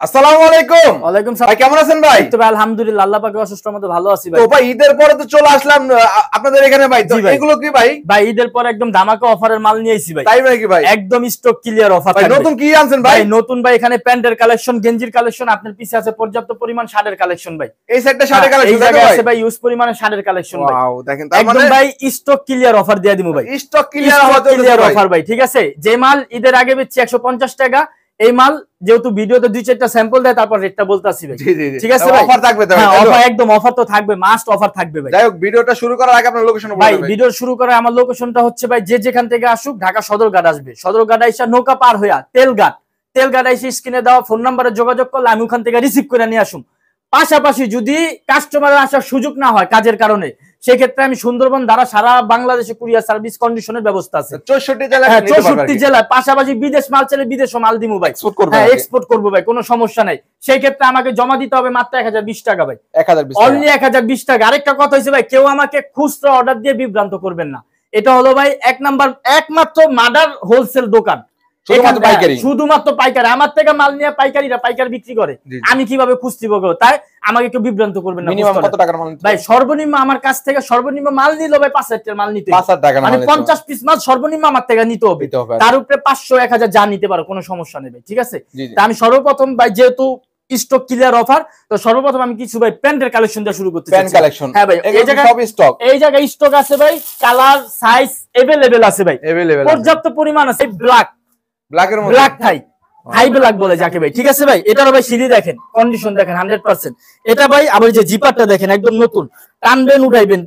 আসসালামু আলাইকুম। ওয়ালাইকুম ভাই সালাম। কেমন আছেন ভাই? তো ভাই আলহামদুলিল্লাহ আল্লাহ পাকের অশেষ রহমতে ভালো আছি ভাই। তো ভাই ঈদের পরে তো চলে আসলাম আপনাদের এখানে ভাই। তো জি ভাই। এগুলো কি ভাই? ভাই ঈদের পর একদম ধামাকা অফারের মাল নিয়ে আইছি ভাই। তাই নাকি ভাই? একদম স্টক ক্লিয়ার অফার ভাই থাকবে। নতুন কি আনছেন ভাই? ভাই নতুন ভাই এখানে প্যান্টের কালেকশন, গেঞ্জির কালেকশন, আপনার পিছে আছে পর্যাপ্ত পরিমাণ শার্টের কালেকশন ভাই। এই সেটটা শার্টের কালেকশন এই জায়গায় আছে ভাই ইউজ পরিমাণে শার্টের কালেকশন ভাই। ওয়াও দেখেন তার একদম মানে ভাই স্টক ক্লিয়ার অফার দিয়ে দিমু ভাই। স্টক ক্লিয়ার অফার ভাই, ঠিক আছে? যে মাল ঈদের আগে বেচছি 150 টাকা, এই মাল যেহেতু ভিডিওতে 2-4টা স্যাম্পল দেয় তারপর রেটটা বলতাছি ভাই। জি জি ঠিক আছে ভাই, অফার থাকবে তো ভাই। অফার একদম অফার তো থাকবে, মাস্ট অফার থাকবে ভাই। যাই হোক ভিডিওটা শুরু করার আগে আপনার লোকেশন বলুন ভাই। ভাই। ভিডিও শুরু করে আমার লোকেশনটা হচ্ছে ভাই, যে যেখান থেকে আসুক ঢাকা সদরঘাট আসবে, সদরঘাট আইসা নৌকা পার হইয়া তেলঘাট আইসা স্ক্রিনে দেওয়া ফোন নাম্বারে যোগাযোগ করলে আমি ওখান থেকে রিসিভ করে নিয়ে আসুন। পাশাপাশি যদি কাস্টমারের আসার সুযোগ না হয় কাজের কারণে, সেক্ষেত্রে আমি সুন্দরবন দ্বারা সারা বাংলাদেশে কুরিয়ার সার্ভিস কন্ডিশনের ব্যবস্থা আছে। 64 জেলায় 64 জেলায়, পাশাপাশি বিদেশ মাল চাইলে বিদেশও মাল দিমু ভাই। হ্যাঁ এক্সপোর্ট করবো ভাই, কোনো সমস্যা নাই। সেই ক্ষেত্রে আমাকে জমা দিতে হবে মাত্র 1020 টাকা ভাই। 1020 অনলি 1020 টাকা। আরেকটা কথা হইছে ভাই, কেউ আমাকে খুচরা অর্ডার দিয়ে বিভ্রান্ত করবেন না। এটা হলো ভাই এক নাম্বার একমাত্র মাদার হোলসেল দোকান, শুধুমাত্র পাইকারি। আমার থেকে মাল নিয়ে পাইকারিরা পাইকারি বিক্রি করে, আমি কিভাবে খুঁজতে পারবো? তাই আমাকে কেউ বিভ্রান্ত করবেন না। ভাই সর্বনিম্ন আমার কাছ থেকে সর্বনিম্ন মাল নিলে ভাই 5000 টাকার মাল নিতে হবে, মানে 50 পিস মাল সর্বনিম্ন আমার থেকে নিতে হবে। তার উপরে 500-1000 যা নিতে পারো, কোনো সমস্যা নেই ভাই, ঠিক আছে? তা আমি সর্বপ্রথম ভাই যেহেতু স্টক ক্লিয়ার অফার, তো সর্বপ্রথম আমি কিছু ভাই প্যান্টের কালেকশন দিয়ে শুরু করতে চাই। প্যান্ট কালেকশন, হ্যাঁ ভাই এই জায়গায় সব স্টক, এই জায়গায় স্টক আছে ভাই। কালার সাইজ अवेलेबल আছে ভাই, পর্যাপ্ত পরিমাণ আছে। ব্ল্যাকের মধ্যে ব্ল্যাক হাই ব্ল্যাক বলে যাকে ভাই, ঠিক আছে ভাই? এটারও ভাই সিলি দেখেন, কন্ডিশন দেখেন 100%। এটা ভাই আবার যে জিপারটা দেখেন একদম নতুন, টানবেন উঠাইবেন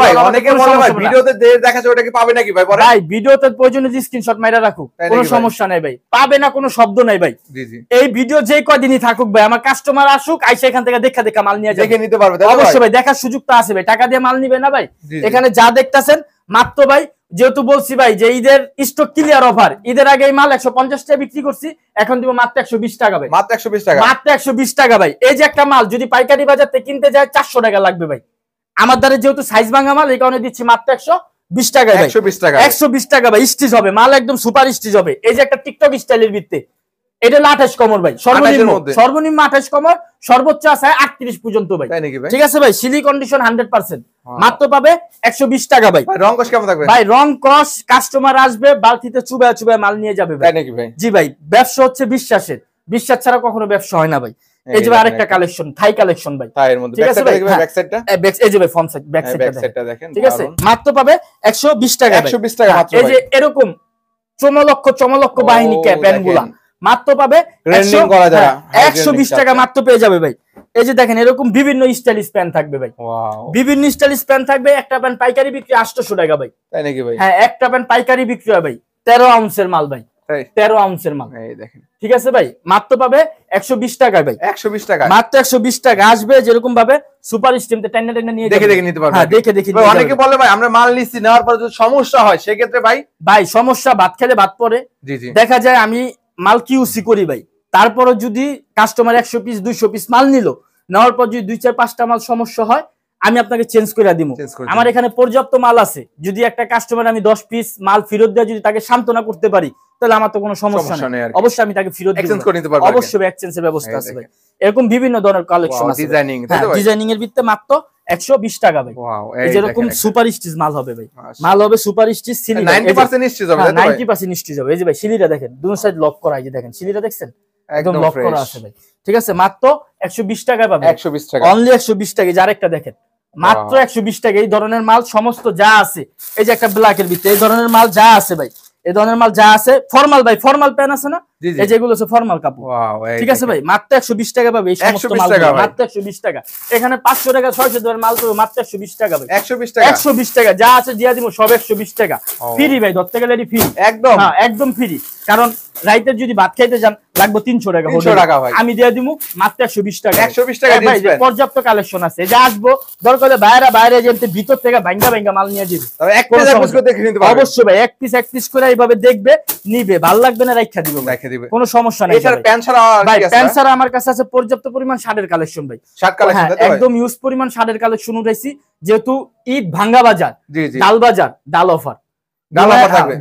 ভাই। অনেকে বলে ভাই ভিডিওতে দেখাচ্ছে ওটা কি পাবে নাকি ভাই? পরে ভাই ভিডিওতে প্রয়োজনে স্ক্রিনশট মাইরা রাখুক, কোনো সমস্যা নাই ভাই, পাবে না কোনো শব্দ নাই ভাই। জি জি এই ভিডিও যে কয়দিনই থাকুক ভাই, আমার কাস্টমার আসুক আইসা এখান থেকে দেখা মাল নিয়ে যাবে, দেখে নিতে পারবে। অবশ্যই ভাই, দেখার সুযোগটা আছে ভাই। টাকা দিয়ে মাল নিবে না ভাই। এখানে যা দেখতাছেন মাত্র ভাই, যেহেতু বলছি ভাই যে ঈদের স্টক ক্লিয়ার অফার, ঈদের আগে এই মাল 150 টাকা বিক্রি করছি, এখন দিব মাত্র 120 টাকা ভাই। মাত্র 120 টাকা, মাত্র 120 টাকা ভাই। এই যে একটা মাল যদি পাইকারি বাজার থেকে কিনতে যায় 400 টাকা লাগবে ভাই, আমার দ্বারা যেহেতু সাইজ ভাঙা মাল এই কারণে দিচ্ছি মাত্র 120 টাকা ভাই। 120 টাকা ভাই, স্টিচ হবে মাল, একদম সুপার স্টিচ হবে। এই যে একটা টিকটক স্টাইলের ভিত্তি, এটা 28 কমর ভাই, সর্বনিম্ন 28 কমর, সর্বোচ্চ আছে 38 পর্যন্ত ভাই, ঠিক আছে ভাই? সিলি কন্ডিশন 100%, মাত্র পাবে 120 টাকা ভাই। রং কস কেমন থাকবে ভাই? রং কস কাস্টমার আসবে বালতিতে চুবায় মাল নিয়ে যাবে ভাই। জি ভাই, ব্যবসা হচ্ছে বিশ্বাসের, বিশ্বাস ছাড়া কখনো ব্যবসা হয় না ভাই। এই যে আরেকটা কালেকশন, থাই কালেকশন ভাই, ঠিক আছে ভাই? ব্যাক সাইডটা, এই যে ভাই ফ্রন্ট সাইড, ব্যাক সাইডটা দেখেন, ঠিক আছে? মাত্র পাবে 120 টাকা, 120 টাকা মাত্র। এই যে এরকম চমলক্ষ বাহিনী প্যান্টগুলা মাত্র পাবে 120 টাকা মাত্র পেয়ে যাবে ভাই। এই যে দেখেন এরকম বিভিন্ন স্টাইলিশ প্যান্ট থাকবে ভাই, বিভিন্ন স্টাইলিশ প্যান্ট থাকবে। একটা প্যান্ট পাইকারি বিক্রি 800 টাকা ভাই, তাই নাকি ভাই? হ্যাঁ একটা প্যান্ট পাইকারি বিক্রি হয় ভাই 13 আউন্সের মাল ভাই, 13 আউন্সের মাল, এই দেখেন, ঠিক আছে ভাই? মাত্র পাবে 120 টাকা ভাই, 120 টাকা মাত্র, 120 টাকা আসবে। যেরকম ভাবে সুপার স্টিমতে টাইনা নিয়ে দেখে নিতে পারবে। হ্যাঁ দেখে অনেকে বলে ভাই আমরা মাল নিচ্ছি, নেওয়ার পর যদি সমস্যা হয় সেক্ষেত্রে ভাই সমস্যা, ভাত খেলে ভাত পড়ে। দেখা যায় আমি মাল কিউসি করি ভাই, তারপরে যদি কাস্টমার 100 পিস 200 পিস মাল নিল, নেওয়ার পর যদি 2-4-5টা মাল সমস্যা হয়, আমি আপনাকে চেঞ্জ করে দিব। আমার এখানে পর্যাপ্ত মাল আছে। যদি একটা কাস্টমার আমি 10 পিস মাল ফেরত দিয়ে যদি তাকে সান্ত্বনা করতে পারি, তাহলে আমার তো কোনো সমস্যা নেই, অবশ্যই আমি তাকে ফেরত এক্সচেঞ্জ করে নিতে পারবো, অবশ্যই এক্সচেঞ্জের ব্যবস্থা আছে ভাই। এরকম বিভিন্ন ধরনের কালেকশন আছে, ডিজাইনিং এর ভিত্তিতে মাত্র 120 টাকা ভাই। এই যেরকম সুপার স্টিচ মাল হবে ভাই, মাল হবে সুপার স্টিচ, সিলি 90% স্টিচ হবে, 90% স্টিচ হবে। এই যে ভাই সিলিটা দেখেন, দুই সাইড লক করা, এই যে দেখেন সিলিটা দেখছেন একদম লক করা আছে ভাই, ঠিক আছে? মাত্র 120 টাকা পাবে, 120 টাকা অনলি, 120 টাকা। যার একটা দেখেন মাত্র 120 টাকা। এই ধরনের মাল সমস্ত যা আছে, এই যে একটা ব্ল্যাকের ভিতরে এই ধরনের মাল যা আছে ভাই, এই ধরনের মাল যা আছে ফর্মাল ভাই, ফর্মাল প্যান্ট আছে না, এই যেগুলো আছে ফর্মাল কাপড়, ঠিক আছে ভাই? মাত্র 120 টাকা পাবে এই সমস্ত মাল, মাত্র 120 টাকা। এখানে 500 টাকা 600 টাকার মাল পাবে মাত্র 120 টাকা ভাই, 120 টাকা যা আছে দিয়া দিব সব 120 টাকা ফ্রি ভাই, ধরতে গেলে ফ্রি একদম, হ্যাঁ একদম ফ্রি। কারণ রাইতের যদি ভাত খাইতে যান লাগবে 300 টাকা, 300 টাকা ভাই, আমি দিয়ে দিব মাত্র 120 টাকা, 120 টাকা ভাই। পর্যাপ্ত কালেকশন আছে, যা আসবো দরকার হলে বাইরে যেতে ভিতর থেকে ভাঙ্গা মাল নিয়ে যাবে, তবে এক পিস করে দেখে নিতে পারবে, অবশ্যই ভাই। এক পিস করে এইভাবে দেখবে, নিবে, ভালো লাগবে না রাইখা দিব, কোনো সমস্যা নাই। এছাড়া প্যান্ট ছাড়া ভাই, প্যান্ট ছাড়া আমার কাছে আছে পর্যাপ্ত পরিমাণ শার্টের কালেকশন ভাই, শার্ট কালেকশন একদম ইউজ পরিমাণ শার্টের কালেকশন উঠাইছি। যেহেতু ঈদ ভাঙ্গা বাজার, ডাল বাজার, ডাল অফার,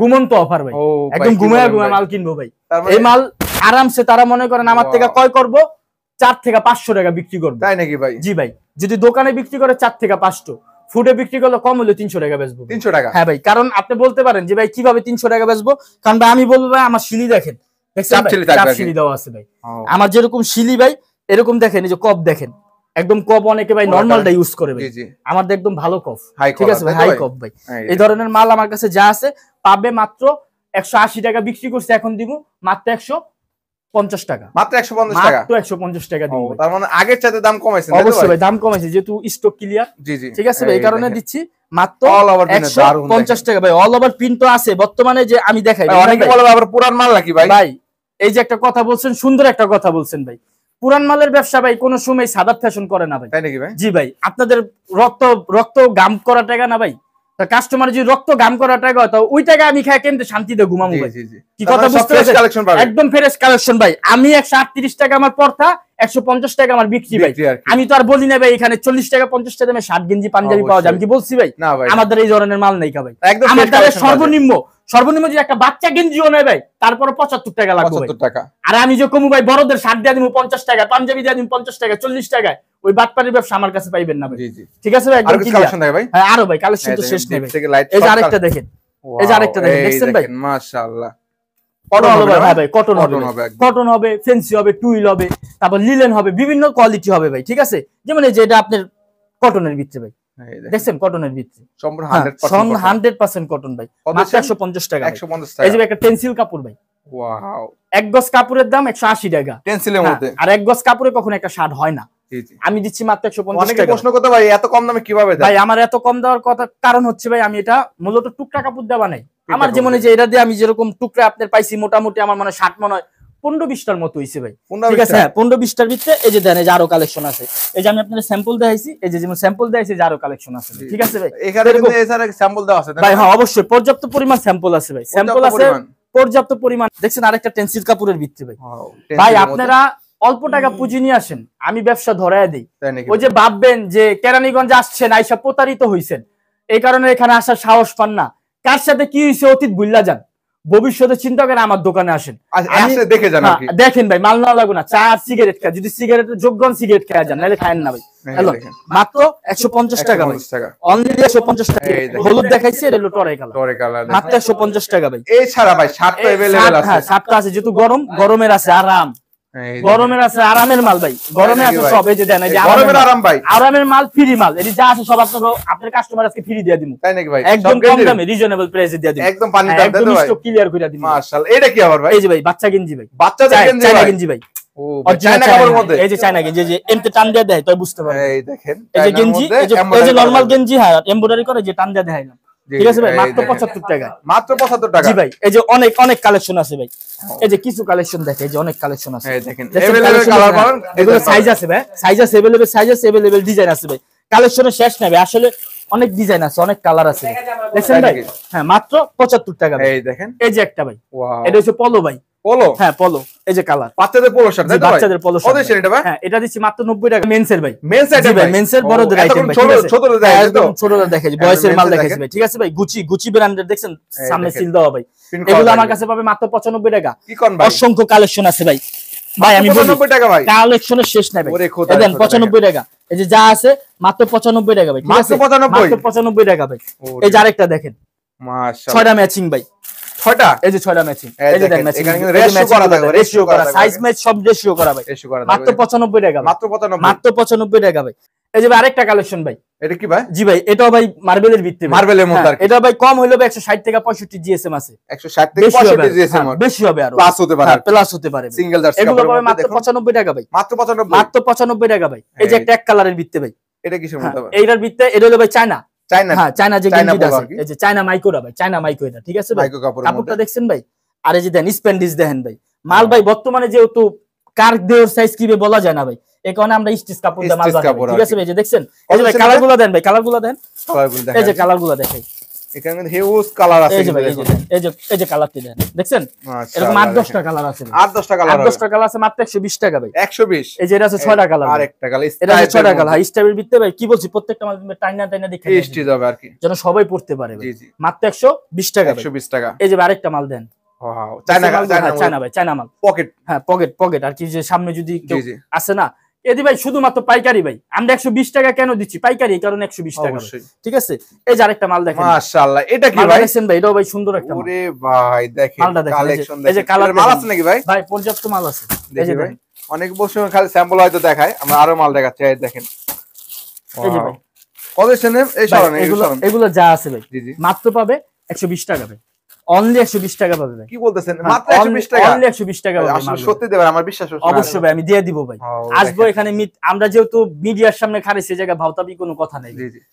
ঘুমন্ত অফার ভাই, একদম ঘুমায়া মাল কিনবো ভাই। এই মাল আরামসে তারা মনে করেন আমার থেকে ক্রয় করবো 4 থেকে 500 টাকা বিক্রি করবে। তাই নাকি ভাই? জি ভাই, যদি দোকানে বিক্রি করে 4 থেকে 500, ফুডে বিক্রি করলে কম হলে 300 টাকা বেচবো। 300 টাকা? হ্যাঁ ভাই, কারণ আপনি বলতে পারেন যে ভাই কিভাবে 300 টাকা বেচবো, কারণ ভাই আমি বলবো ভাই আমার শিলি দেখেন, চাপ শিলি দেওয়া আছে ভাই। আমার যেরকম শিলি ভাই এরকম দেখেন, এই যে কপ দেখেন, একদম কপ অনেকে ভাই নরমালটা ইউজ করে ভাই, আমাদের একদম ভালো কপ, ঠিক আছে ভাই, হাই কপ ভাই। এই ধরনের মাল আমার কাছে যা আছে পাবে মাত্র 180 টাকা বিক্রি করছে, এখন দিব মাত্র 150 টাকা। মাত্র 150 টাকা? মাত্র 150 টাকা দিব। তার মানে আগের চাইতে দাম কমাইছেন? অবশ্যই ভাই দাম কমাইছে, যেহেতু স্টক ক্লিয়ার। জি জি, ঠিক আছে ভাই, এই কারণে দিচ্ছি মাত্র 150 টাকা ভাই। অল ওভার প্রিন্ট তো আছে বর্তমানে, যে আমি দেখাই। অনেকে বলে আবার পুরান মাল নাকি ভাই? ভাই এই যে একটা কথা বলছেন, সুন্দর একটা কথা বলছেন ভাই, পুরান মালের ব্যবসা ভাই কোনো সময় সাদা ফ্যাশন করে না ভাই। তাই নাকি ভাই? জি ভাই, আপনাদের রক্ত গাম করা টাকা না ভাই, কাস্টমার যদি রক্ত গাম করা টাকা হয় তো ওই টাকা আমি খাই কেমনে শান্তিতে ঘুমাবো ভাই। কি কথা বুঝতে পারছেন? একদম ফ্রেশ কালেকশন ভাই। আমি 138 টাকা আমার পড়তা, 150 টাকা আমার বিক্রি ভাই। আমি তো আর বলি না ভাই এখানে 40 টাকা 50 টাকা দামে শার্ট গেঞ্জি পাঞ্জাবি পাওয়া যায়, আমি কি বলছি ভাই? আমাদের এই ধরনের মাল নেই ভাই। আমাদের সর্বনিম্ন যদি একটা বাচ্চা গেঞ্জিও নেয় ভাই, তারপরে 75 টাকা লাগবে। 75 টাকা। আর আমি যে কমু ভাই বড়দের শার্ট দিয়ে দিব 50 টাকা, পাঞ্জাবি দিয়ে দিব 50 টাকা, 40 টাকায়, ওই বাটপাড়ির ব্যবসা আমার কাছে পাইবেন না ভাই। ঠিক আছে ভাই, একদম কালেকশন দেখাই ভাই। হ্যাঁ আরো ভাই কালেকশন তো শেষ নেই ভাই। এই যে আরেকটা দেখেন, এই যে আরেকটা দেখেন, দেখছেন ভাই? মাশাআল্লাহ, কটন হবে ভাই, কটন হবে, কটন হবে, ফেন্সি হবে, টুইল হবে, তারপর লিলেন হবে, বিভিন্ন কোয়ালিটি হবে ভাই। ঠিক আছে, যেমন এই যে এটা আপনার কটনের ভিতরে ভাই, দেখছেন কটনের ভিতরে সম্পূর্ণ 100% কটন ভাই, মাত্র 150 টাকা। 150 টাকা। এই যে একটা টেনসিল কাপড় ভাই, ওয়াও, এক গজ কাপড়ের দাম 180 টাকা টেনসিলের মধ্যে। আর এক গজ কাপড়ে কখনো একটা শার্ট হয় না। আমি দিচ্ছি মাত্র 150 টাকা। অনেকে প্রশ্ন করতে ভাই এত কম দামে কিভাবে দেয়? ভাই আমার এত কম দেওয়ার কথা কারণ হচ্ছে ভাই আমি এটা মূলত টুকরা কাপড় দেওয়া নাই। আমার যেমন যে এটা দিয়ে আমি যেরকম টুকরা আপনার পাইছি মোটামুটি আমার মনে হয় 60 মনে হয় 15-20টার মতো হইছে ভাই। ঠিক আছে, হ্যাঁ 15-20টার ভিতরে এই যে দেন, এই যে আরো কালেকশন আছে। এই যে আমি আপনাদের স্যাম্পল দেখাইছি, এই যে যেমন স্যাম্পল দেখাইছি, যে আরো কালেকশন আছে। ঠিক আছে ভাই, এখানে কিন্তু এছাড়া স্যাম্পল দেওয়া আছে ভাই? হ্যাঁ অবশ্যই পর্যাপ্ত পরিমাণ স্যাম্পল আছে ভাই, স্যাম্পল আছে পর্যাপ্ত পরিমাণ। দেখছেন আরেকটা টেনসিল কাপড়ের ভিতরে ভাই। ভাই আপনারা অল্প টাকা পুঁজি নিয়ে আসেন, আমি ব্যবসা ধরায় দিই। ওই যে ভাববেন যে কেরানীগঞ্জ আসছেন আইসা প্রতারিত হইছেন, এই কারণে এখানে আসার সাহস পান না। কার সাথে কি হয়েছে অতীত ভুল্লা যান, ভবিষ্যতে চিন্তা করে আমার দোকানে আসেন, দেখে যান। দেখেন ভাই মাল না লাগবে না, চা আর সিগারেট খায়, যদি সিগারেটের যোগ্যন সিগারেট খায় যান, নাহলে খায়েন না ভাই। হ্যালো, মাত্র 150 টাকা ভাই, অনলি 150 টাকা। হলুদ দেখাইছে, এটা হলো টরে কালার, মাত্র 150 টাকা ভাই। এছাড়া ভাই শার্ট তো अवेलेबल আছে। হ্যাঁ শার্ট আছে, যেহেতু গরমের আছে আরাম, গরমের আছে আরামের মাল ভাই, গরমে আছে সব। এই যে দেন, এই যে গরমের আরাম ভাই, আরামের মাল, ফ্রি মাল, এটি যা আছে সব আপনার কাস্টমার আজকে ফ্রি দিয়ে দিমু। তাই নাকি ভাই? একদম কম দামে রিজনেবল প্রাইসে দিয়ে দিমু, একদম পানি দাম দেন ভাই, স্টক ক্লিয়ার করে দিমু। মাশাআল্লাহ, এটা কি আবার ভাই? এই যে ভাই বাচ্চা গেঞ্জি ভাই, বাচ্চাদের গেঞ্জি, চায়না গেঞ্জি ভাই। ও চায়না কাপড়ের মধ্যে, এই যে চায়না গেঞ্জি, যে এমতে টান দিয়ে দেয়, তাই বুঝতে পারবেন। এই দেখেন এই যে গেঞ্জি, এই যে নরমাল গেঞ্জি, হ্যাঁ এমব্রয়ডারি করে যে টান দিয়ে দেখাইলাম। ঠিক আছে ভাই, মাত্র 75 টাকা। মাত্র 75 টাকা? জি ভাই, এই যে অনেক কালেকশন আছে ভাই। এই যে কিছু কালেকশন দেখে, এই যে অনেক কালেকশন আছে। এই দেখেন अवेलेबल কালার পাবেন, এগুলো সাইজ আছে ভাই, সাইজ আছে अवेलेबल, সাইজ আছে अवेलेबल, ডিজাইন আছে ভাই। কালেকশনের শেষ নাই ভাই, আসলে অনেক ডিজাইন আছে, অনেক কালার আছে। দেখেন ভাই, হ্যাঁ মাত্র 75 টাকা। এই দেখেন, এই যে একটা ভাই, ওয়াও, এটা হচ্ছে পলো ভাই, পলো। হ্যাঁ পলো, এই যে কালার, বাচ্চাদের পলো শার্ট, তাই তো ভাই? বাচ্চাদের পলো শার্ট। ওদের এটা ভাই? হ্যাঁ এটা দিচ্ছি মাত্র 90 টাকা। মেন্সের ভাই, মেন্স আইটেম ভাই, মেন্সের বড়দের আইটেম ভাই। ছোটদের দেখাই তো, ছোটদের দেখাই, বয়সের মাল দেখাইছি ভাই। ঠিক আছে ভাই, গুচি ব্র্যান্ডের দেখছেন, সামনে সিল দেওয়া ভাই। এগুলো আমার কাছে পাবে মাত্র 95 টাকা। কি কোন ভাই, অসংখ্য কালেকশন আছে ভাই। ভাই আমি 95 টাকা ভাই, কালেকশনের শেষ নাই ভাই। দেন 95 টাকা, এই যে যা আছে মাত্র 95 টাকা ভাই। ঠিক আছে, মাত্র 95 টাকা ভাই। এই যে আরেকটা দেখেন, মাশাআল্লাহ, 6টা ম্যাচিং ভাই, 6টা, এই যে 6টা ম্যাচিং, এই যে দেন ম্যাচিং, এখানে কিন্তু রেশিও করা, সাইজ ম্যাচ সব রেশিও করা ভাই, মাত্র 95 টাকা, মাত্র 95 টাকা ভাই। এই যে আরেকটা কালেকশন ভাই, এটা কি ভাই? জি ভাই, এটাও ভাই মার্বেলের ভিত্তি, মার্বেলের মধ্যে। এটা ভাই কম হইলো 160 থেকে 65 জিএসএম আছে, 160 থেকে 65 জিএসএম বেশি হবে, আর প্লাস হতে পারে, প্লাস হতে পারে। সিঙ্গেল জার্সি এগুলো পাবে মাত্র 95 টাকা ভাই, মাত্র 95 টাকা ভাই। এই যে একটা এক কালারের ভিত্তি ভাই, এটা কিসের মধ্যে ভাই? এইটার ভিত্তি, এটা হলো ভাই চায়না, হ্যাঁ চায়না যে গেঞ্জিটা আছে, এই যে চায়না মাইক্রোটা ভাই, চায়না মাইক্রো এটা। ঠিক আছে ভাই, কাপড়টা দেখছেন ভাই? আর এই যে দেন স্প্যান্ডিশ দেখেন ভাই, মাল ভাই বর্তমানে যেহেতু কার দেওর সাইজ কি বলা যায় না ভাই, এই কারণে আমরা স্টিচ কাপড় দিয়ে মাল বানাই। ঠিক আছে ভাই, যে দেখছেন, এই যে ভাই কালারগুলো দেন ভাই, কালারগুলো দেন, এই যে কালারগুলো দেখাই, এখানে কিন্তু হিউজ কালার আছে, এই যে কালারটি দেন, দেখছেন এরকম 8-10টা কালার আছে, 8-10টা কালার, 8-10টা কালার আছে, মাত্র 120 টাকা ভাই। 120। এই যে এটা আছে 6টা কালার, আরেকটা কালার, এটা আছে 6টা কালার, হাই স্টাইলের ভিতরে ভাই কি বলছি, প্রত্যেকটা মাল টাইনা দেখে টেস্টি যাবে আর কি, যেন সবাই পড়তে পারে ভাই। মাত্র 120 টাকা, 120 টাকা। এই যে আরেকটা মাল দেন, ওয়াও, চায়না ভাই, চায়না মাল, পকেট, হ্যাঁ পকেট আর কি, যে সামনে যদি কেউ আছে না, এদি ভাই শুধুমাত্র পাইকারি ভাই, আমরা 120 টাকা কেন দিচ্ছি, পাইকারি এই কারণে 120 টাকা, ঠিক আছে। এই যে আরেকটা মাল দেখেন, মাশাআল্লাহ, এটা কি ভাই? দেখেন ভাই, এটাও ভাই সুন্দর একটা মাল। ওরে ভাই দেখেন কালেকশন, এই যে কালার মাল আছে নাকি ভাই? ভাই পর্যাপ্ত মাল আছে, এই যে ভাই অনেক বছর খালি স্যাম্পল হয়তো দেখায়, আমরা আরো মাল দেখাচ্ছি, এই দেখেন। এই যে ভাই কত সেনে এই সরান, এগুলো যা আছে ভাই মাত্র পাবে 120 টাকা ভাই, অনলি 120 টাকা পাবে ভাই। কি বলতেছেন, মাত্র 120 টাকা? অনলি 120 টাকা পাবে, আসলে সত্যি দেবেন, আমার বিশ্বাস হচ্ছে। অবশ্যই ভাই আমি দিয়ে দিব ভাই, আসবো এখানে, আমরা যেহেতু মিডিয়ার সামনে খারেছি, এই জায়গা ভাওতাবি কোনো কথা নাই,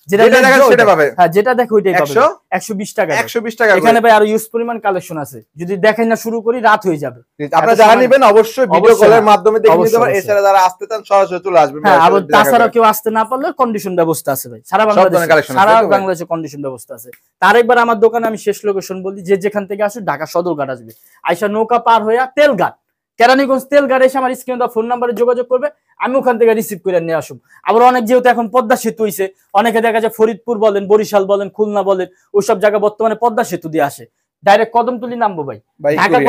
যেটা দেখেন সেটা পাবে, হ্যাঁ যেটা দেখো ওইটাই পাবে, 120 টাকা, 120 টাকা। এখানে ভাই আরো ইউজ পরিমাণ কালেকশন আছে, যদি দেখেন না শুরু করি রাত হয়ে যাবে। আপনারা যারা নেবেন অবশ্যই ভিডিও কলের মাধ্যমে দেখে নিতে পারেন, এছাড়া যারা আসতে চান সরাসরি চলে আসবেন। হ্যাঁ, আর তাছাড়া কেউ আসতে না পারলে কন্ডিশন ব্যবস্থা আছে ভাই, সারা বাংলাদেশে কন্ডিশন ব্যবস্থা আছে। তার একবার আমার দোকানে আমি শেষ লোকেশন বলি, যে যেখান থেকে আসুন ঢাকা সদরঘাট আসবে, আইসা নৌকা পার হইয়া তেলঘাট, কেরানীগঞ্জ তেলঘাট এসে আমার স্ক্রিনে দেওয়া ফোন নাম্বারে যোগাযোগ করবে, আমি ওখান থেকে রিসিভ করে নিয়ে আসুন। আবার অনেক যেহেতু এখন পদ্মা সেতু হইছে, অনেকে দেখা যায় ফরিদপুর বলেন, বরিশাল বলেন, খুলনা বলেন, ওইসব জায়গা বর্তমানে পদ্মা সেতু দিয়ে আসে, ডাইরেক্ট কদমতলি নামবো ভাই, ঢাকা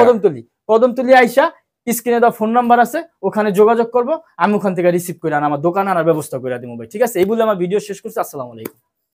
কদমতলি আইসা স্ক্রিনে দেওয়া ফোন নাম্বার আছে, ওখানে যোগাযোগ করবো, আমি ওখান থেকে রিসিভ করে আমার দোকান আনার ব্যবস্থা করে দিব ভাই, ঠিক আছে। এই বলে আমার ভিডিও শেষ করছি, আসসালামু আলাইকুম।